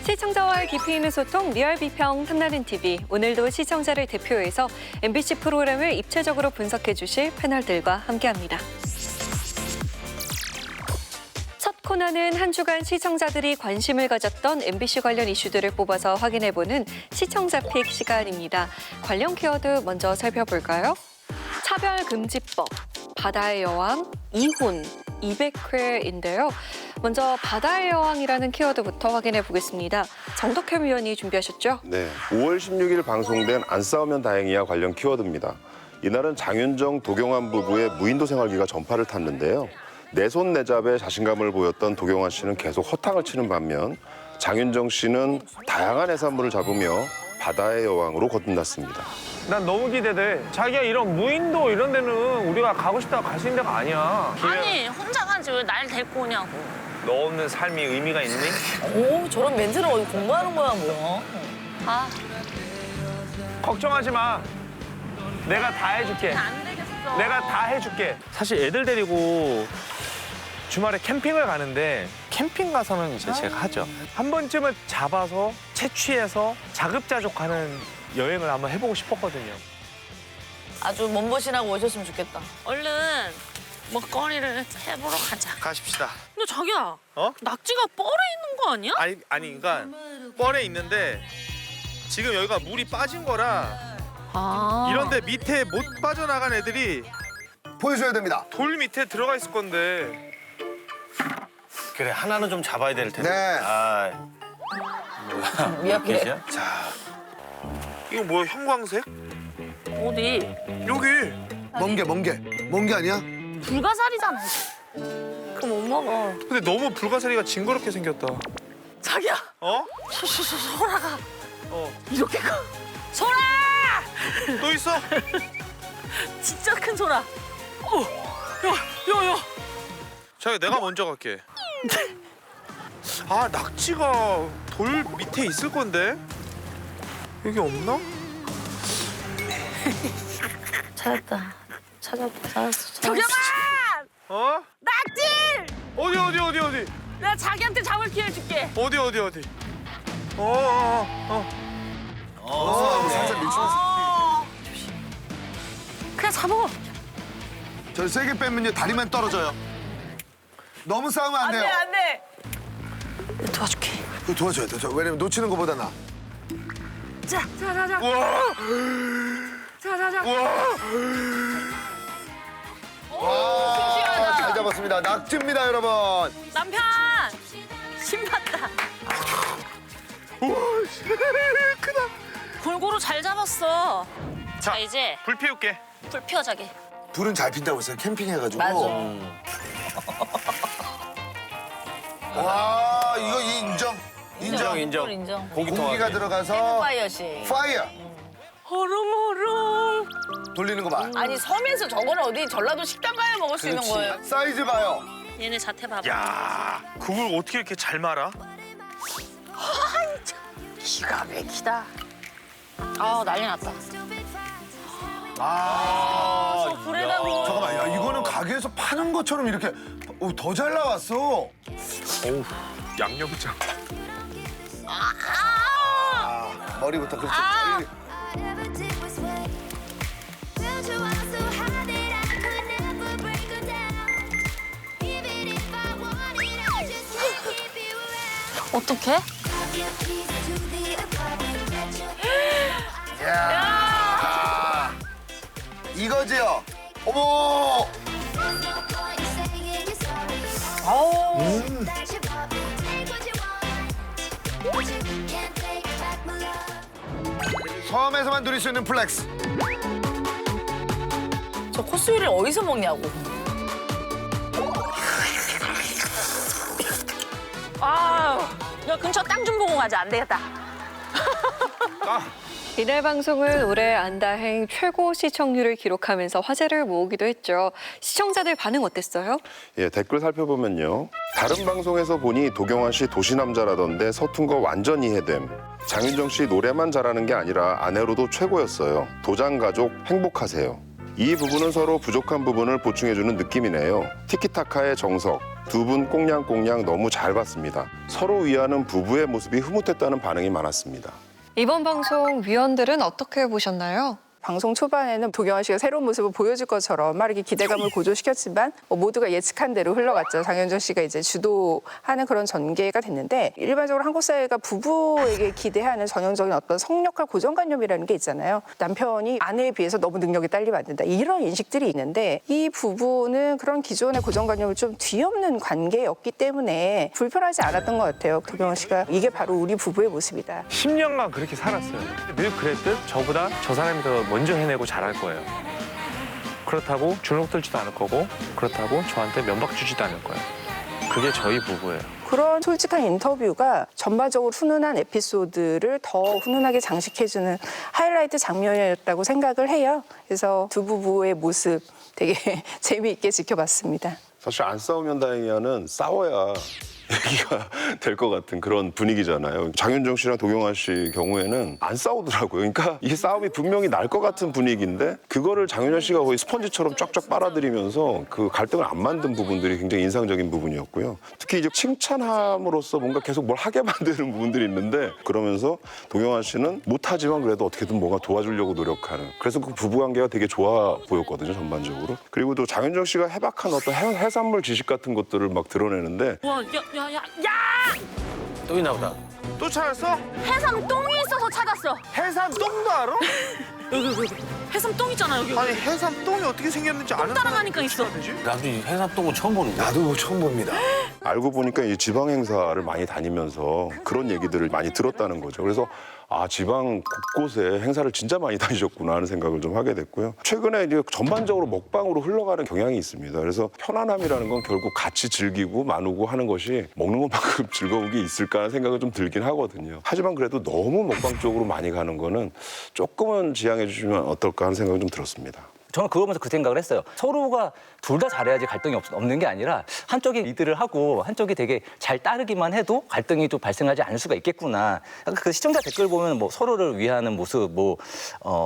시청자와의 깊이 있는 소통, 리얼 비평 탐나는 TV. 오늘도 시청자를 대표해서 MBC 프로그램을 입체적으로 분석해 주실 패널들과 함께합니다. 첫 코너는 한 주간 시청자들이 관심을 가졌던 MBC 관련 이슈들을 뽑아서 확인해보는 시청자픽 시간입니다. 관련 키워드 먼저 살펴볼까요? 차별금지법, 바다의 여왕, 이혼, 200회인데요. 먼저 바다의 여왕이라는 키워드부터 확인해 보겠습니다. 정덕현 위원이 준비하셨죠? 네, 5월 16일 방송된 안 싸우면 다행이야 관련 키워드입니다. 이날은 장윤정, 도경환 부부의 무인도 생활기가 전파를 탔는데요. 내손내잡에 자신감을 보였던 도경환 씨는 계속 허탕을 치는 반면 장윤정 씨는 다양한 해산물을 잡으며 바다의 여왕으로 거듭났습니다. 난 너무 기대돼. 자기야 이런 무인도 이런 데는 우리가 가고 싶다고 갈 수 있는 데가 아니야. 아니 혼자 가지 왜 날 데리고 오냐고. 너 없는 삶이 의미가 있니? 오, 저런 멘트를 어디 공부하는 거야, 뭐야? 아, 걱정하지 마. 내가 다 해줄게. 안 되겠어. 내가 다 해줄게. 사실 애들 데리고 주말에 캠핑을 가는데 캠핑 가서는 이제 제가 하죠. 한 번쯤은 잡아서 채취해서 자급자족하는 여행을 한번 해보고 싶었거든요. 아주 몸보신하고 오셨으면 좋겠다. 얼른 먹거리를 해보러 가자. 가십시다. 근데 자기야, 어? 낙지가 뻘에 있는 거 아니야? 아니 그러니까 뻘에 있는데 지금 여기가 물이 빠진 거라 아. 이런데 밑에 못 빠져나간 애들이 보여줘야 됩니다. 돌 밑에 들어가 있을 건데. 그래 하나는 좀 잡아야 될 텐데. 네. 아, 미약해. 계시야? 자, 이거 뭐야 형광색? 어디? 여기. 먼 게 아니야? 불가사리잖아. 그럼 못 먹어. 근데 너무 불가사리가 징그럽게 생겼다. 자기야, 어? 소라가 어. 이렇게 커. 소라! 또 있어? 진짜 큰 소라. 야. 자기 내가 먼저 갈게. 아 낙지가 돌 밑에 있을 건데 여기 없나? 찾았다. 찾았어. 도경아! 어? 낙지! 어디? 내가 자기한테 잡을 기회 줄게. 어디? 살짝 밀치면서. 그냥 잡아. 저 세게 빼면요 다리만 떨어져요. 너무 싸우면 안 돼요. 안 돼. 도와줄게. 그거 도와줘야 돼. 왜냐면 놓치는 것보다 나. 자. 우와! 자. 와, 잘 잡았습니다. 낙지입니다, 여러분. 남편! 신봤다. 우와 크다. 골고루 잘 잡았어. 자, 이제 불 피울게. 불 피워 자기. 불은 잘 핀다고 했어요. 캠핑해가지고. 맞아. 와, 이거 인정. 인정. 공기가 들어가서 파이어식. 파이어. 호롱호롱. 돌리는 거 봐. 아니, 섬에서 저거는 어디 전라도 식당 가야 먹을 수 있는 거예요. 사이즈 봐요. 얘네 자태 봐봐. 야, 그걸 어떻게 이렇게 잘 말아? 기가 막히다. 아, 난리 났다. 아, 불에다고. 잠깐만, 야, 이거는 가게에서 파는 것처럼 이렇게 더 잘 나왔어. 어우, 양념장. 머리부터 그렇죠. 머리. 어떡해? 야. 이거지요. 어머. 섬에서만 누릴 수 있는 플렉스. 저 코스요리를 어디서 먹냐고. 야, 근처 땅 좀 보고 가자. 안 되겠다. 이날 방송은 올해 안다행 최고 시청률을 기록하면서 화제를 모으기도 했죠. 시청자들 반응 어땠어요? 예, 댓글 살펴보면요. 다른 방송에서 보니 도경환 씨 도시남자라던데 서툰 거 완전 이해됨. 장윤정 씨 노래만 잘하는 게 아니라 아내로도 최고였어요. 도장가족 행복하세요. 이 부분은 서로 부족한 부분을 보충해주는 느낌이네요. 티키타카의 정석, 두 분 꽁냥꽁냥 너무 잘 봤습니다. 서로 위하는 부부의 모습이 흐뭇했다는 반응이 많았습니다. 이번 방송 위원들은 어떻게 보셨나요? 방송 초반에는 도경환 씨가 새로운 모습을 보여줄 것처럼 막 이렇게 기대감을 고조시켰지만 모두가 예측한 대로 흘러갔죠. 장윤정 씨가 이제 주도하는 그런 전개가 됐는데 일반적으로 한국 사회가 부부에게 기대하는 전형적인 어떤 성역할 고정관념이라는 게 있잖아요. 남편이 아내에 비해서 너무 능력이 딸리면 안 된다. 이런 인식들이 있는데 이 부부는 그런 기존의 고정관념을 좀 뒤엎는 관계였기 때문에 불편하지 않았던 것 같아요. 도경환 씨가 이게 바로 우리 부부의 모습이다. 10년간 그렇게 살았어요. 늘 그랬듯 저보다 저 사람이 더 먼저 해내고 잘할 거예요. 그렇다고 주눅 들지도 않을 거고 그렇다고 저한테 면박 주지도 않을 거예요. 그게 저희 부부예요. 그런 솔직한 인터뷰가 전반적으로 훈훈한 에피소드를 더 훈훈하게 장식해주는 하이라이트 장면이었다고 생각을 해요. 그래서 두 부부의 모습 되게 재미있게 지켜봤습니다. 사실 안 싸우면 다행이야는 싸워야 얘기가 될 것 같은 그런 분위기잖아요. 장윤정 씨랑 도경환 씨 경우에는 안 싸우더라고요. 그러니까 이 싸움이 분명히 날 것 같은 분위기인데 그거를 장윤정 씨가 거의 스펀지처럼 쫙쫙 빨아들이면서 그 갈등을 안 만든 부분들이 굉장히 인상적인 부분이었고요. 특히 이제 칭찬함으로써 뭔가 계속 뭘 하게 만드는 부분들이 있는데 그러면서 도경환 씨는 못하지만 그래도 어떻게든 뭔가 도와주려고 노력하는 그래서 그 부부관계가 되게 좋아 보였거든요, 전반적으로. 그리고 또 장윤정 씨가 해박한 어떤 해산물 지식 같은 것들을 막 드러내는데 와, 야! 또 있나 보다. 또 찾았어? 해삼 똥이 있어서 찾았어. 해삼 똥도 알아? 여기. 해삼 똥 있잖아, 여기. 아니 해삼 똥이 어떻게 생겼는지 아는 따라가니까 있어. 나도 이 해삼똥은 처음 보는데. 나도 처음 봅니다. 알고 보니까 이 지방 행사를 많이 다니면서 그런 얘기들을 많이 들었다는 거죠. 그래서 아, 지방 곳곳에 행사를 진짜 많이 다니셨구나 하는 생각을 좀 하게 됐고요. 최근에 이제 전반적으로 먹방으로 흘러가는 경향이 있습니다. 그래서 편안함이라는 건 결국 같이 즐기고 나누고 하는 것이 먹는 것만큼 즐거운 게 있을까 하는 생각을 좀 들긴 하거든요. 하지만 그래도 너무 먹방 쪽으로 많이 가는 거는 조금은 지양해 주시면 어떨까 하는 생각이 좀 들었습니다. 저는 그거 보면서 그 생각을 했어요. 서로가 둘 다 잘해야지 갈등이 없는 게 아니라 한쪽이 리드를 하고 한쪽이 되게 잘 따르기만 해도 갈등이 또 발생하지 않을 수가 있겠구나. 그 시청자 댓글 보면 뭐 서로를 위하는 모습,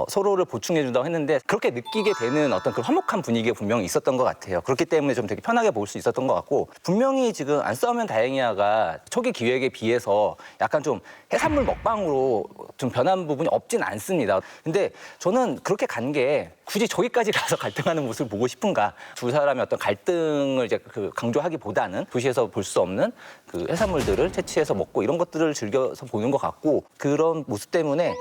서로를 보충해준다고 했는데 그렇게 느끼게 되는 어떤 그 화목한 분위기가 분명히 있었던 것 같아요. 그렇기 때문에 좀 되게 편하게 볼 수 있었던 것 같고 분명히 지금 안 싸우면 다행이야가 초기 기획에 비해서 약간 좀 해산물 먹방으로 좀 변한 부분이 없진 않습니다. 근데 저는 그렇게 간 게 굳이 저기까지 가서 갈등하는 모습을 보고 싶은가? 두 사람의 어떤 갈등을 이제 강조하기보다는 도시에서 볼 수 없는 그 해산물들을 채취해서 먹고 이런 것들을 즐겨서 보는 것 같고 그런 모습 때문에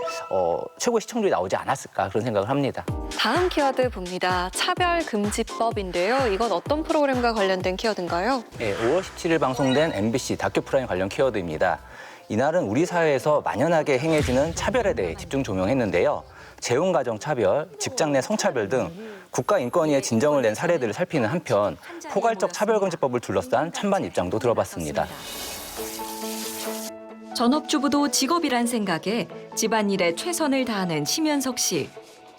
최고의 시청률이 나오지 않았을까 그런 생각을 합니다. 다음 키워드 봅니다. 차별금지법인데요. 이건 어떤 프로그램과 관련된 키워드인가요? 네, 5월 17일 방송된 MBC 다큐 프라임 관련 키워드입니다. 이날은 우리 사회에서 만연하게 행해지는 차별에 대해 집중 조명했는데요. 재혼가정 차별, 직장 내 성차별 등 국가인권위에 진정을 낸 사례들을 살피는 한편 포괄적 차별금지법을 둘러싼 찬반 입장도 들어봤습니다. 전업주부도 직업이란 생각에 집안일에 최선을 다하는 심연석 씨.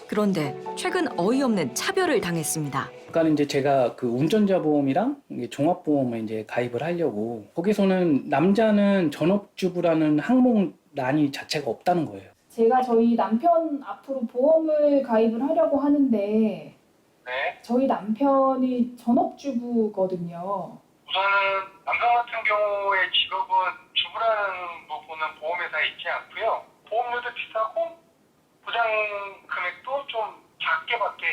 그런데 최근 어이없는 차별을 당했습니다. 그러니까 이제 제가 그 운전자 보험이랑 종합보험을 이제 가입을 하려고 거기서는 남자는 전업주부라는 항목란이 자체가 없다는 거예요. 제가 저희 남편 앞으로 보험을 가입을 하려고 하는데 저희 남편이 전업주부거든요. 우선은 남성 같은 경우의 직업은 주부라는 부분은 보험회사에 있지 않고요. 보험료도 비싸고 보장 금액도 좀 작게밖에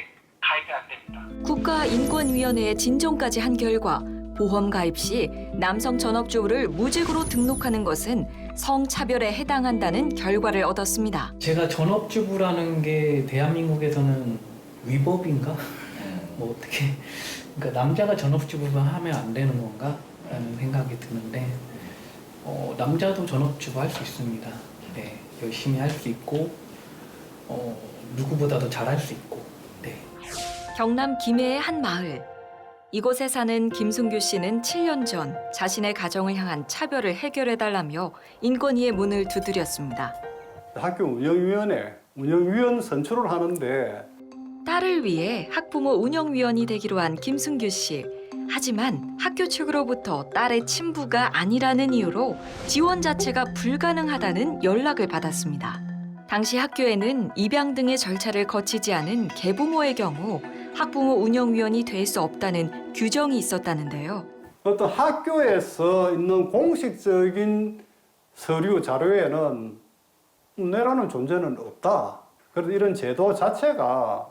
가입이 안 됩니다. 국가인권위원회에 진정까지 한 결과 보험 가입 시 남성 전업주부를 무직으로 등록하는 것은 성차별에 해당한다는 결과를 얻었습니다. 제가 전업주부라는 게 대한민국에서는 위법인가? 뭐 어떻게 그러니까 남자가 전업주부가 하면 안 되는 건가? 라는 생각이 드는데 남자도 전업주부 할 수 있습니다. 네, 열심히 할 수 있고 누구보다도 잘할 수 있고. 네. 경남 김해의 한 마을. 이곳에 사는 김승규 씨는 7년 전 자신의 가정을 향한 차별을 해결해달라며 인권위의 문을 두드렸습니다. 학교 운영위원회 운영위원 선출을 하는데 딸을 위해 학부모 운영위원이 되기로 한 김승규 씨. 하지만 학교 측으로부터 딸의 친부가 아니라는 이유로 지원 자체가 불가능하다는 연락을 받았습니다. 당시 학교에는 입양 등의 절차를 거치지 않은 계부모의 경우 학부모 운영위원이 될 수 없다는 규정이 있었다는데요. 어떤 학교에서 있는 공식적인 서류 자료에는 운내라는 존재는 없다. 그래서 이런 제도 자체가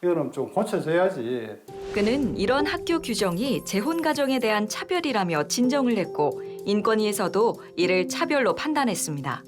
이거는 좀 고쳐져야지. 그는 이런 학교 규정이 재혼 가정에 대한 차별이라며 진정을 했고 인권위에서도 이를 차별로 판단했습니다.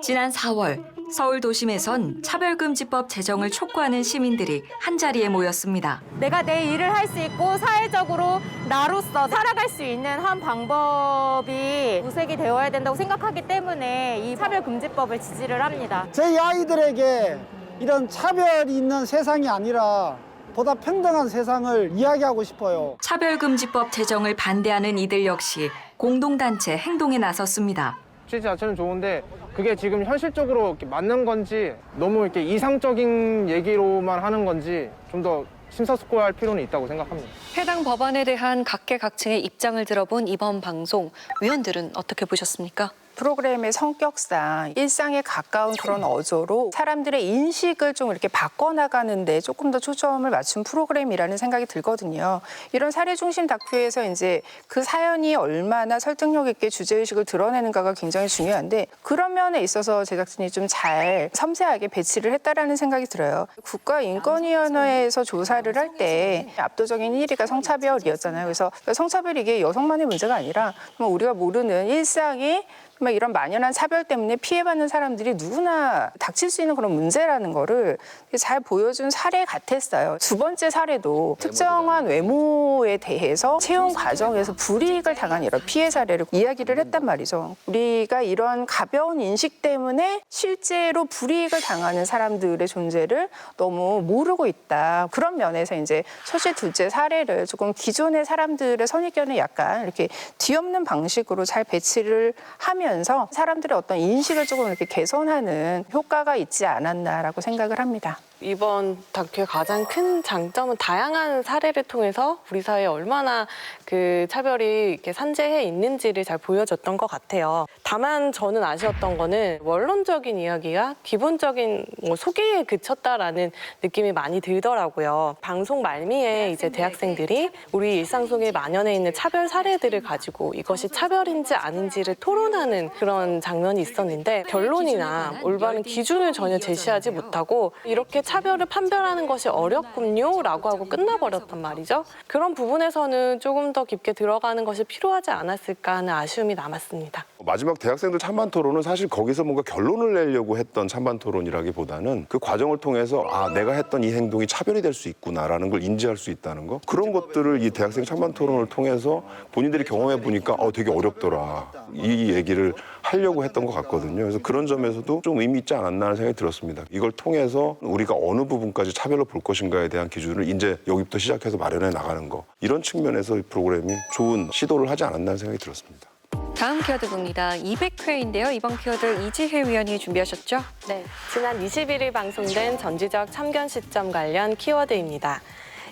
지난 4월 서울 도심에선 차별금지법 제정을 촉구하는 시민들이 한자리에 모였습니다. 내가 내 일을 할 수 있고 사회적으로 나로서 살아갈 수 있는 한 방법이 도색이 되어야 된다고 생각하기 때문에 이 차별금지법을 지지를 합니다. 저희 아이들에게 이런 차별이 있는 세상이 아니라 보다 평등한 세상을 이야기하고 싶어요. 차별금지법 제정을 반대하는 이들 역시 공동단체 행동에 나섰습니다. 취지 자체는 좋은데 그게 지금 현실적으로 이렇게 맞는 건지 너무 이렇게 이상적인 얘기로만 하는 건지 좀 더 심사숙고할 필요는 있다고 생각합니다. 해당 법안에 대한 각계각층의 입장을 들어본 이번 방송, 위원들은 어떻게 보셨습니까? 프로그램의 성격상 일상에 가까운 그런 어조로 사람들의 인식을 좀 이렇게 바꿔나가는데 조금 더 초점을 맞춘 프로그램이라는 생각이 들거든요. 이런 사례 중심 다큐에서 이제 그 사연이 얼마나 설득력 있게 주제의식을 드러내는가가 굉장히 중요한데 그런 면에 있어서 제작진이 좀 잘 섬세하게 배치를 했다라는 생각이 들어요. 국가인권위원회에서 조사를 할 때 압도적인 1위가 성차별이었잖아요. 그래서 성차별이 이게 여성만의 문제가 아니라 우리가 모르는 일상이 이런 만연한 차별 때문에 피해받는 사람들이 누구나 닥칠 수 있는 그런 문제라는 거를 잘 보여준 사례 같았어요. 두 번째 사례도 특정한 외모에 대해서 채용 과정에서 불이익을 당한 이런 피해 사례를 이야기를 했단 말이죠. 우리가 이런 가벼운 인식 때문에 실제로 불이익을 당하는 사람들의 존재를 너무 모르고 있다. 그런 면에서 이제 첫째, 둘째 사례를 조금 기존의 사람들의 선입견을 약간 이렇게 뒤엎는 방식으로 잘 배치를 하면 사람들의 어떤 인식을 조금 이렇게 개선하는 효과가 있지 않았나라고 생각을 합니다. 이번 다큐의 가장 큰 장점은 다양한 사례를 통해서 우리 사회에 얼마나 그 차별이 이렇게 산재해 있는지를 잘 보여줬던 것 같아요. 다만 저는 아쉬웠던 거는 원론적인 이야기가 기본적인 소개에 그쳤다라는 느낌이 많이 들더라고요. 방송 말미에 이제 대학생들이 우리 일상 속에 만연해 있는 차별 사례들을 가지고 이것이 차별인지 아닌지를 토론하는 그런 장면이 있었는데 결론이나 올바른 기준을 전혀 제시하지 못하고 이렇게 차별을 판별하는 것이 어렵군요 라고 하고 끝나버렸단 말이죠. 그런 부분에서는 조금 더 깊게 들어가는 것이 필요하지 않았을까 하는 아쉬움이 남았습니다. 마지막 대학생들 찬반 토론은 사실 거기서 뭔가 결론을 내려고 했던 찬반 토론이라기보다는 그 과정을 통해서 아 내가 했던 이 행동이 차별이 될 수 있구나라는 걸 인지할 수 있다는 거 그런 것들을 이 대학생 찬반 토론을 통해서 본인들이 경험해 보니까 되게 어렵더라 이 얘기를 하려고 했던 것 같거든요. 그래서 그런 점에서도 좀 의미 있지 않았나 하는 생각이 들었습니다. 이걸 통해서 우리가 어느 부분까지 차별로 볼 것인가에 대한 기준을 이제 여기부터 시작해서 마련해 나가는 거 이런 측면에서 이 프로그램이 좋은 시도를 하지 않았나 하는 생각이 들었습니다. 다음 키워드입니다. 200회인데요. 이번 키워드 이지혜 위원이 준비하셨죠? 네, 지난 21일 방송된 전지적 참견 시점 관련 키워드입니다.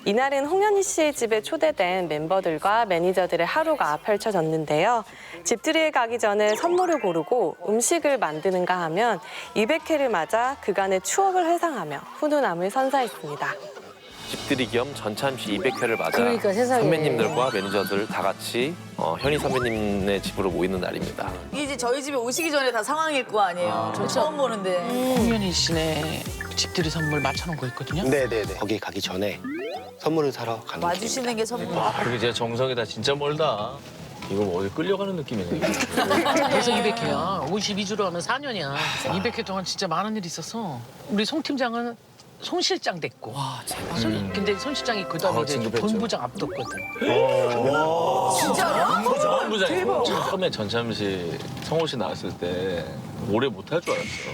이날은 홍현희 씨의 집에 초대된 멤버들과 매니저들의 하루가 펼쳐졌는데요. 집들이에 가기 전에 선물을 고르고 음식을 만드는가 하면 200회를 맞아 그간의 추억을 회상하며 훈훈함을 선사했습니다. 집들이 겸 전참시 200회를 맞아 그러니까 세상에. 선배님들과 매니저들 다 같이 현희 선배님네 집으로 모이는 날입니다. 이제 저희 집에 오시기 전에 다 상황일 거 아니에요. 저 처음 보는데. 홍현희 씨네 집들이 선물 맞춰놓은 거 있거든요. 네네네. 거기 가기 전에 선물을 사러 가는 와주시는 게 선물. 그게 진짜 정석이다. 진짜 멀다. 이거 뭐 어디 끌려가는 느낌이네. 그래서 200회야. 52주로 하면 4년이야. 200회 동안 진짜 많은 일이 있었어. 우리 송 팀장은 송 실장 됐고. 와, 근데 송 실장이 그 다음에 이제 본부장 앞뒀거든. 진짜요? 본부장. 처음에 전참시 성호 씨 나왔을 때 오래 못 할 줄 알았어.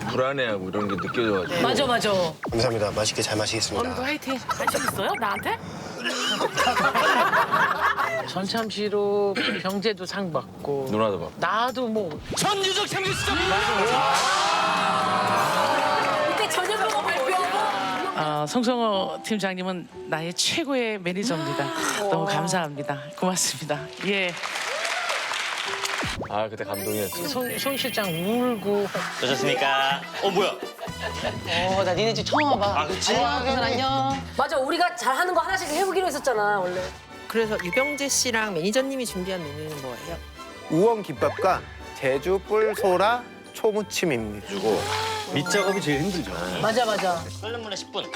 불안해하고 이런 게 느껴져가지고. 맞아, 맞아. 감사합니다. 맛있게 잘 마시겠습니다. 오늘도 화이팅. 관심 있어요? 나한테? 전참시로 병제도 상 받고. 누나도 받고. 나도 뭐. 전유적 참시 시점! 그때 저녁으로 발표하고. 송성호 팀장님은 나의 최고의 매니저입니다. 너무 감사합니다. 고맙습니다. 예. 아 그때 감동이었지. 손 실장 울고. 어쩌습니까? 뭐야? 나 니네 집 처음 와봐. 아, 그치? 안녕. 맞아, 우리가 잘하는 거 하나씩 해보기로 했었잖아, 원래. 그래서 유병재 씨랑 매니저님이 준비한 메뉴는 뭐예요? 우엉 김밥과 제주 뿔소라 초무침입니다. 주고 밑작업이 제일 힘들죠. 맞아. 끓는 물에 10분.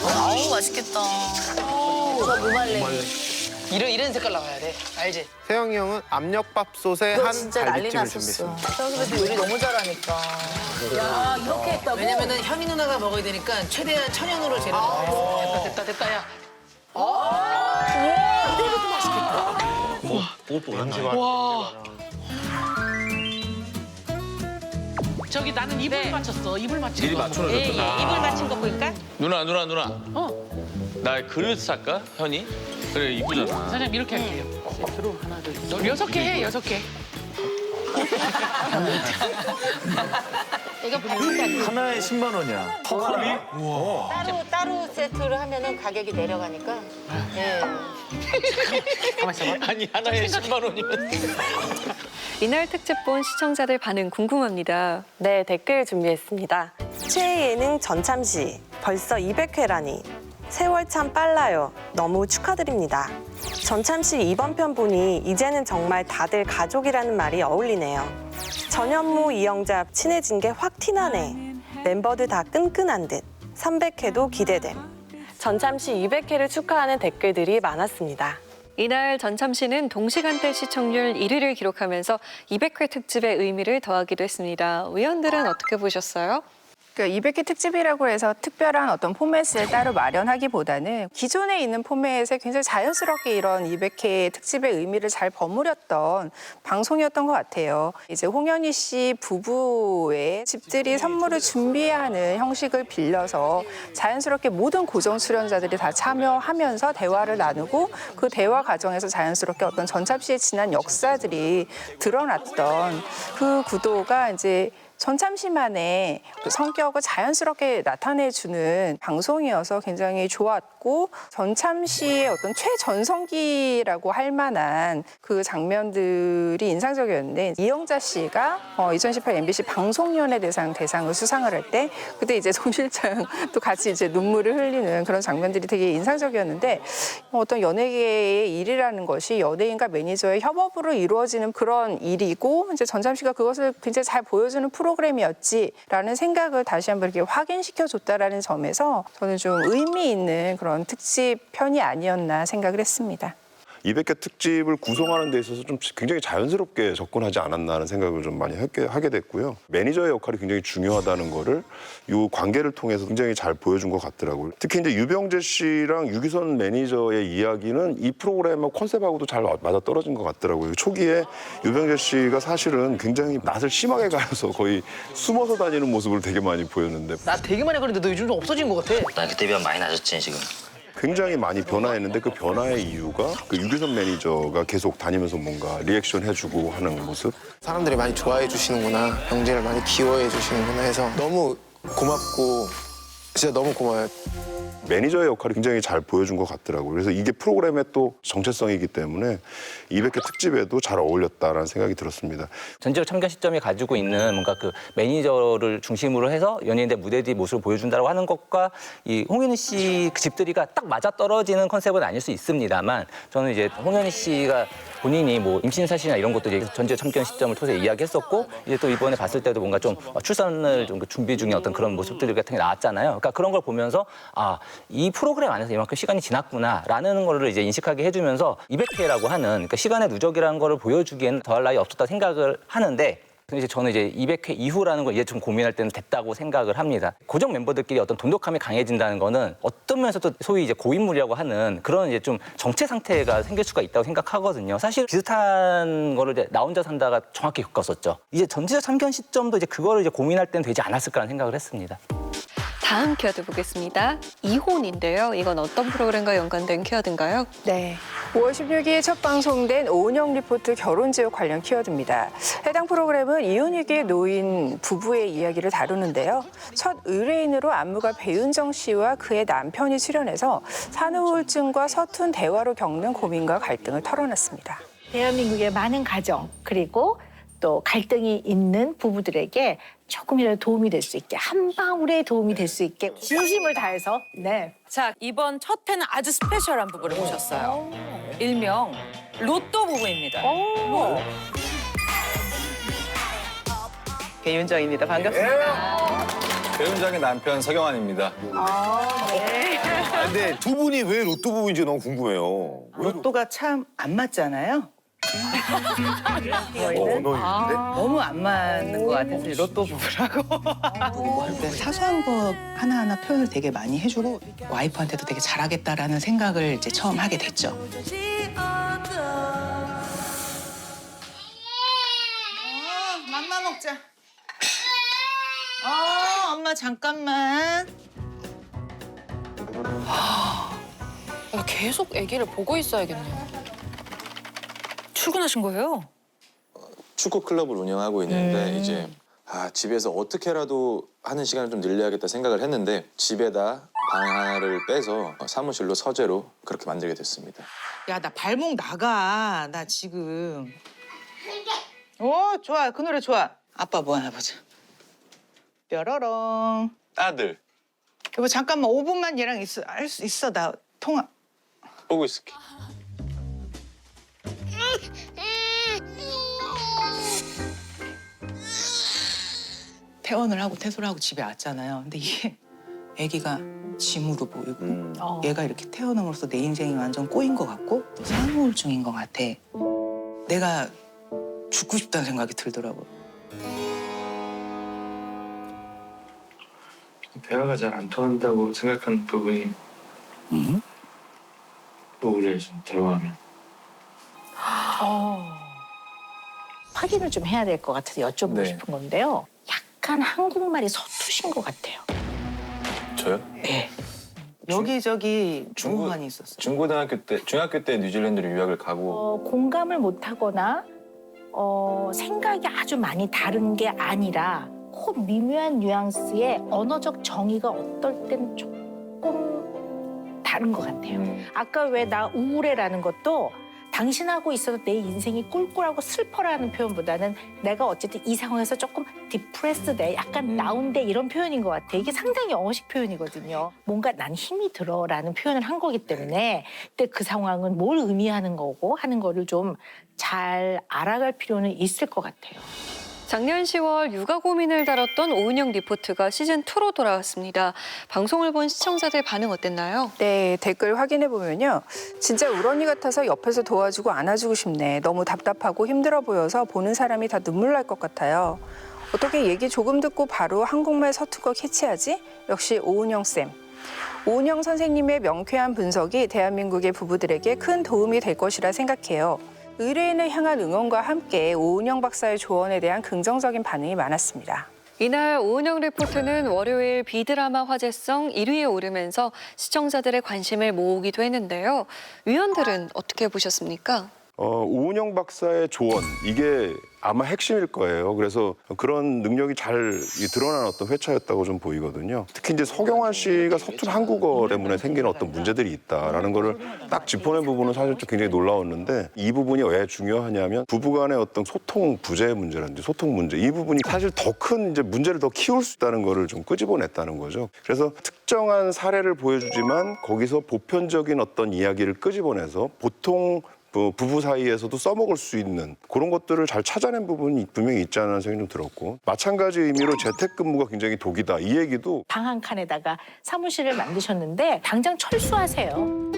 아우, 맛있겠다. 저 무말랭이. 이런 색깔 나와야 돼. 알지? 세영이 형은 압력밥솥에 너 한 진짜 난리 갈비찜을 났었어. 준비했습니다. 저기서 요리 너무 잘하니까. 야, 이렇게 했다고? 왜냐면은 현이 누나가 먹어야 되니까 최대한 천연으로 재료 넣어. 됐다, 야. 이대로도 맛있겠다. 뽀뽀뽀뽀. 와. 저기 나는 입을 맞췄어. 입을 맞춘 미리 거. 맞춰놓으셨구나. 예, 입을 맞춘 거 보니까. 누나. 나 그릇 살까? 현이? 그래 이쁘잖아. 사장님 이렇게 할게요. 세트로 하나, 둘, 셋. 6개 해, 6개. 하나에 10만 원이야. 턱걸이? 우와. 따로 세트로 하면은 가격이 내려가니까. 예. 가만 있어봐. 아니 하나에 10만 원이면. 이날 특집 본 시청자들 반응 궁금합니다. 네, 댓글 준비했습니다. 최애 예능 전참시 벌써 200회라니 세월 참 빨라요. 너무 축하드립니다. 전참시 이번 편 보니 이제는 정말 다들 가족이라는 말이 어울리네요. 전현무, 이영잡 친해진 게 확 티나네. 멤버들 다 끈끈한 듯. 300회도 기대됨. 전참시 200회를 축하하는 댓글들이 많았습니다. 이날 전참시는 동시간대 시청률 1위를 기록하면서 200회 특집의 의미를 더하기도 했습니다. 의원들은 어떻게 보셨어요? 그러니까 200회 특집이라고 해서 특별한 어떤 포맷을 따로 마련하기보다는 기존에 있는 포맷에 굉장히 자연스럽게 이런 200회 특집의 의미를 잘 버무렸던 방송이었던 것 같아요. 이제 홍현희 씨 부부의 집들이 선물을 준비하는 형식을 빌려서 자연스럽게 모든 고정 출연자들이 다 참여하면서 대화를 나누고 그 대화 과정에서 자연스럽게 어떤 전참시의 지난 역사들이 드러났던 그 구도가 이제 전참시만의 성격을 자연스럽게 나타내주는 방송이어서 굉장히 좋았고 전참시의 어떤 최전성기라고 할 만한 그 장면들이 인상적이었는데 이영자 씨가 2018 MBC 방송연예대상 대상을 수상을 할 때 그때 이제 송 실장도 같이 이제 눈물을 흘리는 그런 장면들이 되게 인상적이었는데 어떤 연예계의 일이라는 것이 연예인과 매니저의 협업으로 이루어지는 그런 일이고 이제 전참시가 그것을 굉장히 잘 보여주는 프로그램이었지라는 생각을 다시 한번 이렇게 확인시켜줬다라는 점에서 저는 좀 의미 있는 그런 특집 편이 아니었나 생각을 했습니다. 200회 특집을 구성하는 데 있어서 좀 굉장히 자연스럽게 접근하지 않았나 하는 생각을 좀 많이 하게 됐고요. 매니저의 역할이 굉장히 중요하다는 거를 이 관계를 통해서 굉장히 잘 보여준 것 같더라고요. 특히 이제 유병재 씨랑 유기선 매니저의 이야기는 이 프로그램의 컨셉하고도 잘 맞아떨어진 것 같더라고요. 초기에 유병재 씨가 사실은 굉장히 낯을 심하게 가려서 거의 숨어서 다니는 모습을 되게 많이 보였는데 나 되게 많이 그랬는데 너 요즘 좀 없어진 것 같아. 난 그때 비하면 많이 낮았지 지금. 굉장히 많이 변화했는데 그 변화의 이유가 그 유기선 매니저가 계속 다니면서 뭔가 리액션 해주고 하는 모습. 사람들이 많이 좋아해 주시는구나, 병재를 많이 귀여워해 주시는구나 해서 너무 고맙고 진짜 너무 고마워요. 매니저의 역할이 굉장히 잘 보여준 것 같더라고요. 그래서 이게 프로그램의 또 정체성이기 때문에 200회 특집에도 잘 어울렸다라는 생각이 들었습니다. 전지적 참견 시점이 가지고 있는 뭔가 그 매니저를 중심으로 해서 연예인들 무대 뒤 모습을 보여준다고 하는 것과 이 홍현희 씨 그 집들이가 딱 맞아떨어지는 컨셉은 아닐 수 있습니다만 저는 이제 홍현희 씨가 본인이 뭐 임신 사실이나 이런 것도 이제 전지적 참견 시점을 통해서 이야기했었고 이제 또 이번에 봤을 때도 뭔가 좀 출산을 좀 준비 중인 어떤 그런 모습들 같은 게 나왔잖아요. 그러니까 그런 걸 보면서 아, 이 프로그램 안에서 이만큼 시간이 지났구나라는 거를 이제 인식하게 해주면서 200회라고 하는 그러니까 시간의 누적이라는 거를 보여주기에는 더할 나위 없었다 생각을 하는데. 이제 저는 이제 200회 이후라는 걸 이제 좀 고민할 때는 됐다고 생각을 합니다. 고정 멤버들끼리 어떤 돈독함이 강해진다는 거는 어떤 면에서도 소위 이제 고인물이라고 하는 그런 이제 좀 정체 상태가 생길 수가 있다고 생각하거든요. 사실 비슷한 거를 이제 나 혼자 산다가 정확히 겪었었죠. 이제 전지적 참견 시점도 이제 그거를 이제 고민할 때는 되지 않았을까라는 생각을 했습니다. 다음 키워드 보겠습니다. 이혼인데요. 이건 어떤 프로그램과 연관된 키워드인가요? 네. 5월 16일 첫 방송된 오은영 리포트 결혼지옥 관련 키워드입니다. 해당 프로그램은 이혼 위기에 놓인 부부의 이야기를 다루는데요. 첫 의뢰인으로 안무가 배윤정 씨와 그의 남편이 출연해서 산후 우울증과 서툰 대화로 겪는 고민과 갈등을 털어냈습니다. 대한민국의 많은 가정 그리고 또 갈등이 있는 부부들에게 조금이라도 도움이 될 수 있게 한 방울의 도움이 될 수 있게 진심을 다해서 네. 자, 이번 첫 회는 아주 스페셜한 부부를 모셨어요. 일명 로또 부부입니다. 배윤정입니다. 반갑습니다. 배윤정의 남편 서경환입니다. 근데 두 분이 왜 로또 부부인지 너무 궁금해요. 로또가 참 안 맞잖아요. 저희는 너무 안 맞는 것 같아서 로또 부부라고. 사소한 것 하나하나 표현을 되게 많이 해주고 와이프한테도 되게 잘하겠다라는 생각을 이제 처음 하게 됐죠. 맘마 먹자. 엄마 잠깐만. 계속 아기를 보고 있어야겠네요. 출근하신 거예요? 축구 클럽을 운영하고 있는데 이제 집에서 어떻게라도 하는 시간을 좀 늘려야겠다 생각을 했는데 집에다 방 하나를 빼서 사무실로 서재로 그렇게 만들게 됐습니다. 야, 나 발목 나가. 나 지금. 좋아. 그 노래 좋아. 아빠 뭐 하나 보자. 뾰로롱. 아들 여보 잠깐만 5분만 얘랑 할 수 있어. 나 통화. 보고 있을게. 퇴원을 하고 퇴소를 하고 집에 왔잖아요. 근데 이게 아기가 짐으로 보이고 얘가 이렇게 태어남으로써 내 인생이 완전 꼬인 것 같고 또 상우울증인 것 같아. 내가 죽고 싶다는 생각이 들더라고. 대화가 잘 안 통한다고 생각하는 부분이 우울해 좀 대화하면. 확인을 좀 해야 될 것 같아서 여쭤보고 싶은 건데요. 약간 한국말이 서투신 것 같아요. 저요? 네. 여기저기 중국만이 있었어요. 중학교 때 뉴질랜드로 유학을 가고 공감을 못하거나 생각이 아주 많이 다른 게 아니라 그 미묘한 뉘앙스의 언어적 정의가 어떨 땐 조금 다른 것 같아요. 아까 왜 나 우울해라는 것도 당신하고 있어도 내 인생이 꿀꿀하고 슬퍼라는 표현보다는 내가 어쨌든 이 상황에서 조금 디프레스돼, 약간 다운돼 이런 표현인 것 같아. 이게 상당히 영어식 표현이거든요. 뭔가 난 힘이 들어라는 표현을 한 거기 때문에 근데 그 상황은 뭘 의미하는 거고 하는 거를 좀 잘 알아갈 필요는 있을 것 같아요. 작년 10월 육아 고민을 다뤘던 오은영 리포트가 시즌2로 돌아왔습니다. 방송을 본 시청자들 반응 어땠나요? 네, 댓글 확인해 보면요. 진짜 울언니 같아서 옆에서 도와주고 안아주고 싶네. 너무 답답하고 힘들어 보여서 보는 사람이 다 눈물 날 것 같아요. 어떻게 얘기 조금 듣고 바로 한국말 서툰 거 캐치하지? 역시 오은영 쌤. 오은영 선생님의 명쾌한 분석이 대한민국의 부부들에게 큰 도움이 될 것이라 생각해요. 의뢰인을 향한 응원과 함께 오은영 박사의 조언에 대한 긍정적인 반응이 많았습니다. 이날 오은영 리포트는 월요일 비드라마 화제성 1위에 오르면서 시청자들의 관심을 모으기도 했는데요. 위원들은 어떻게 보셨습니까? 오은영 박사의 조언, 이게 아마 핵심일 거예요. 그래서 그런 능력이 잘 드러난 어떤 회차였다고 좀 보이거든요. 특히 이제 서경환 씨가 서툰 한국어 때문에 생기는 어떤 문제들이 있다라는 거를 딱 짚어낸 부분은 사실 좀 굉장히 놀라웠는데 이 부분이 왜 중요하냐면 부부간의 어떤 소통 부재 문제라든지 소통 문제 이 부분이 사실 더 큰 이제 문제를 더 키울 수 있다는 거를 좀 끄집어냈다는 거죠. 그래서 특정한 사례를 보여주지만 거기서 보편적인 어떤 이야기를 끄집어내서 보통 부부 사이에서도 써먹을 수 있는 그런 것들을 잘 찾아낸 부분이 분명히 있지 않은 생각이 좀 들었고 마찬가지 의미로 재택근무가 굉장히 독이다 이 얘기도 방 한 칸에다가 사무실을 만드셨는데 당장 철수하세요.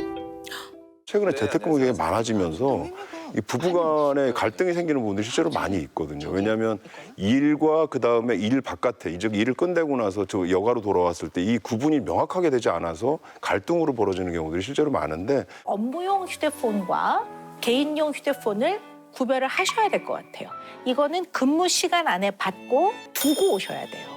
최근에 재택근무가 되게 많아지면서 이 부부간에 갈등이 생기는 부분들이 실제로 많이 있거든요. 왜냐하면 일과 그다음에 일 바깥에 즉 일을 끝내고 나서 저 여가로 돌아왔을 때 이 구분이 명확하게 되지 않아서 갈등으로 벌어지는 경우들이 실제로 많은데 업무용 휴대폰과 개인용 휴대폰을 구별을 하셔야 될 것 같아요. 이거는 근무 시간 안에 받고 두고 오셔야 돼요.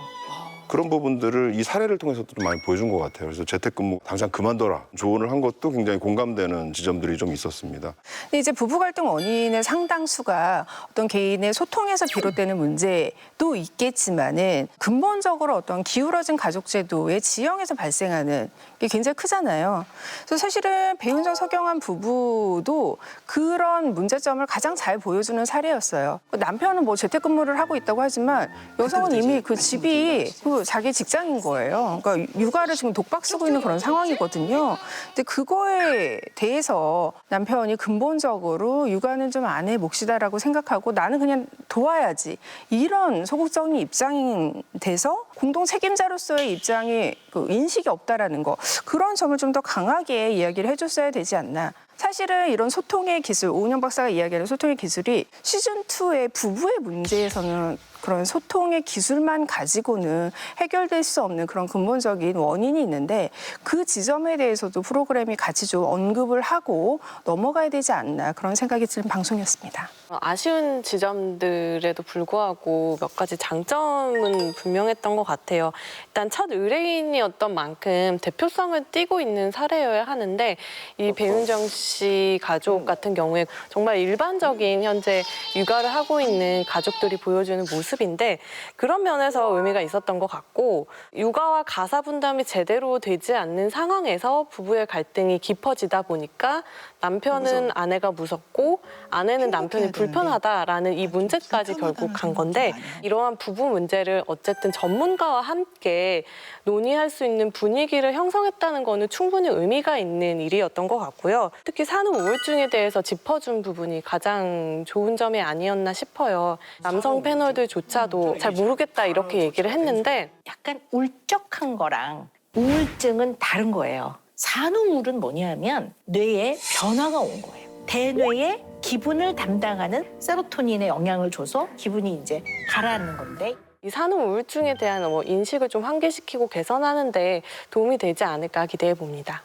그런 부분들을 이 사례를 통해서도 좀 많이 보여준 것 같아요. 그래서 재택근무 당장 그만둬라 조언을 한 것도 굉장히 공감되는 지점들이 좀 있었습니다. 근데 이제 부부 갈등 원인의 상당수가 어떤 개인의 소통에서 비롯되는 문제도 있겠지만은 근본적으로 어떤 기울어진 가족 제도의 지형에서 발생하는 이게 굉장히 크잖아요. 그래서 사실은 배윤정 서경환 부부도 그런 문제점을 가장 잘 보여주는 사례였어요. 남편은 뭐 재택근무를 하고 있다고 하지만 여성은 이미 그 집이 그 자기 직장인 거예요. 그러니까 육아를 지금 독박 쓰고 있는 그런 상황이거든요. 근데 그거에 대해서 남편이 근본적으로 육아는 좀 아내의 몫이다라고 생각하고 나는 그냥 도와야지 이런 소극적인 입장이 돼서 공동 책임자로서의 입장이 그 인식이 없다라는 거 그런 점을 좀 더 강하게 이야기를 해줬어야 되지 않나. 사실은 이런 소통의 기술, 오은영 박사가 이야기하는 소통의 기술이 시즌2의 부부의 문제에서는 그런 소통의 기술만 가지고는 해결될 수 없는 그런 근본적인 원인이 있는데 그 지점에 대해서도 프로그램이 같이 좀 언급을 하고 넘어가야 되지 않나 그런 생각이 드는 방송이었습니다. 아쉬운 지점들에도 불구하고 몇 가지 장점은 분명했던 것 같아요. 일단 첫 의뢰인이었던 만큼 대표성을 띠고 있는 사례여야 하는데 이 배윤정 씨 가족 같은 경우에 정말 일반적인 현재 육아를 하고 있는 가족들이 보여주는 모습인데 그런 면에서 의미가 있었던 것 같고 육아와 가사 분담이 제대로 되지 않는 상황에서 부부의 갈등이 깊어지다 보니까 남편은 아내가 무섭고 아내는 남편이 불편하다라는 이 문제까지 결국 간 건데 이러한 부부 문제를 어쨌든 전문가와 함께 논의할 수 있는 분위기를 형성했다는 거는 충분히 의미가 있는 일이었던 것 같고요. 특히 산후 우울증에 대해서 짚어준 부분이 가장 좋은 점이 아니었나 싶어요. 남성 패널들조차도 잘 모르겠다 이렇게 얘기를 했는데 약간 울적한 거랑 우울증은 다른 거예요. 산후우울은 뭐냐면 뇌에 변화가 온 거예요. 대뇌에 기분을 담당하는 세로토닌에 영향을 줘서 기분이 이제 가라앉는 건데 이 산후 우울증에 대한 인식을 좀 환기시키고 개선하는 데 도움이 되지 않을까 기대해 봅니다.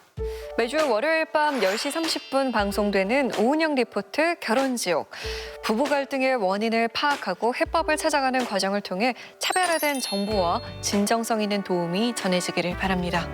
매주 월요일 밤 10시 30분 방송되는 오은영 리포트 결혼지옥. 부부 갈등의 원인을 파악하고 해법을 찾아가는 과정을 통해 차별화된 정보와 진정성 있는 도움이 전해지기를 바랍니다.